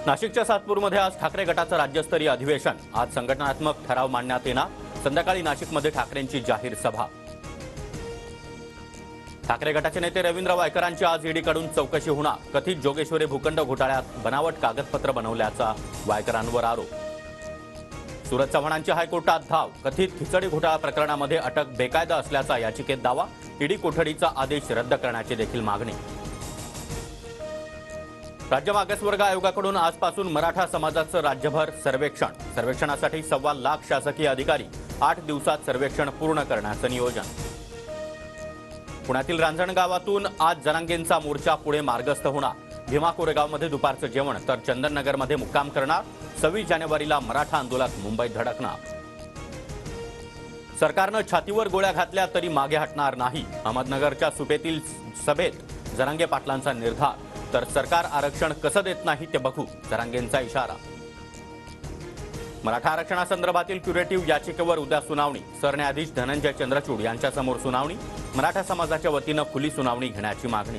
नाशिकच्या सातपूरमध्ये आज ठाकरे गटाचं राज्यस्तरीय अधिवेशन। आज संघटनात्मक ठराव मांडण्यात येणार। संध्याकाळी नाशिकमध्ये ठाकरेंची जाहीर सभा। ठाकरे गटाचे नेते रवींद्र वायकरांची आज ईडीकडून चौकशी होणार। कथित जोगेश्वरी भूखंड घोटाळ्यात बनावट कागदपत्र बनवल्याचा वायकरांवर आरोप। सुरत चव्हाणांची हायकोर्टात धाव। कथित खिचडी घोटाळा प्रकरणामध्ये अटक बेकायदा असल्याचा याचिकेत दावा। ईडी कोठडीचा आदेश रद्द करण्याची देखील मागणी। राज्य मागासवर्ग आयोगाकडून आजपासून मराठा समाजाचं राज्यभर सर्वेक्षण। सर्वेक्षणासाठी 1.25 लाख शासकीय अधिकारी। 8 दिवसात सर्वेक्षण पूर्ण करण्याचं नियोजन। पुण्यातील रांजण गावातून आज जरांगेंचा मोर्चा पुढे मार्गस्थ होणार। भीमा कोरेगावमध्ये दुपारचं जेवण तर चंदननगरमध्ये मुक्काम करणार। 26 जानेवारीला मराठा आंदोलक मुंबईत धडकणार। सरकारनं छातीवर गोळ्या घातल्या तरी मागे हटणार नाही। अहमदनगरच्या सुपेतील सभेत जरांगे पाटलांचा निर्धार। तर सरकार आरक्षण कसं देत नाही ते बघू, जरांगेंचा इशारा। मराठा आरक्षणासंदर्भातील क्युरेटिव्ह याचिकेवर उद्या सुनावणी। सरन्यायाधीश धनंजय चंद्रचूड यांच्यासमोर सुनावणी। मराठा समाजाच्या वतीनं खुली सुनावणी घेण्याची मागणी।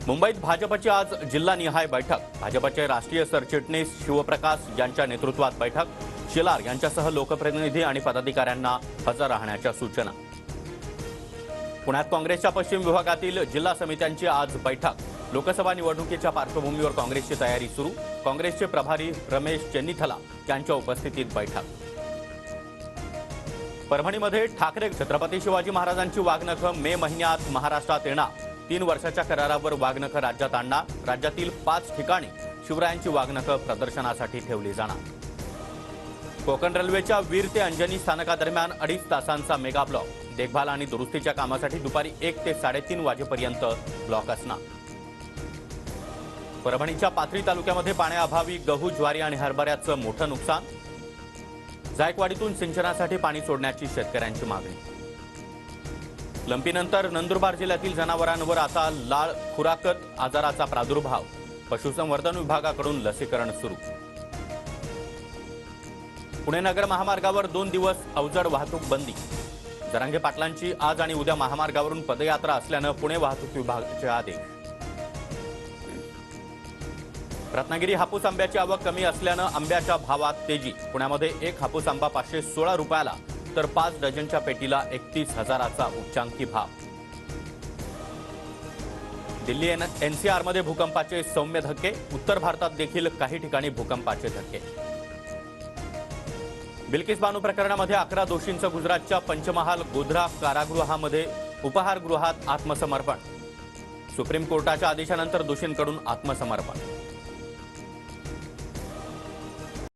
मुंबईत भाजपची आज जिल्हानिहाय बैठक। भाजपचे राष्ट्रीय सरचिटणीस शिवप्रकाश यांच्या नेतृत्वात बैठक। शेलार यांच्यासह लोकप्रतिनिधी आणि पदाधिकाऱ्यांना हजर राहण्याच्या सूचना। पुण्यात काँग्रेसच्या पश्चिम विभागातील जिल्हा समित्यांची आज बैठक। लोकसभा निवडणुकीच्या पार्श्वभूमीवर काँग्रेसची तयारी सुरू। काँग्रेसचे प्रभारी रमेश चेन्नीथला यांच्या उपस्थितीत बैठक। परभणीमध्ये ठाकरे छत्रपती शिवाजी महाराजांची वाघनखं मे महिन्यात महाराष्ट्रात येणार। 3 वर्षाच्या करारावर वाघनखं राज्यात आणणार। राज्यातील 5 ठिकाणी शिवरायांची वाघनखं प्रदर्शनासाठी ठेवली जाणार। कोकण रेल्वेच्या वीर ते अंजनी स्थानकादरम्यान 2.5 तासांचा मेगा ब्लॉक। देखभाल आणि दुरुस्तीच्या कामासाठी दुपारी 1 ते 3:30 वाजेपर्यंत ब्लॉक असणार। परभणीच्या पाथरी तालुक्यामध्ये पाण्याअभावी गहू, ज्वारी आणि हरभऱ्याचं मोठं नुकसान। जायकवाडीतून सिंचनासाठी पाणी सोडण्याची शेतकऱ्यांची मागणी। लंपीनंतर नंदुरबार जिल्ह्यातील जनावरांवर आता लाळ खुराकत आजाराचा प्रादुर्भाव। पशुसंवर्धन विभागाकडून लसीकरण सुरू। पुणे नगर महामार्गावर 2 दिवस अवजड वाहतूक बंदी। जरांगे पाटलांची आज आणि उद्या महामार्गावरून पदयात्रा असल्यानं पुणे वाहतूक विभागाचे आदेश। रत्नागिरी हापूस आंब्याची आवक कमी असल्यानं आंब्याच्या भावात तेजी। पुण्यामध्ये 1 हापूस आंबा 516 रुपयाला तर 5 डझनच्या पेटीला 31,000चा उच्चांकी भाव। दिल्ली एनसीआर मध्ये भूकंपाचे सौम्य धक्के। उत्तर भारतात देखील काही ठिकाणी भूकंपाचे धक्के। बिल्किस बानो प्रकरणामध्ये 11 दोषींचं गुजरातच्या पंचमहाल गोध्रा कारागृहामध्ये उपहारगृहात आत्मसमर्पण। सुप्रीम कोर्टाच्या आदेशानंतर दोषींकडून आत्मसमर्पण।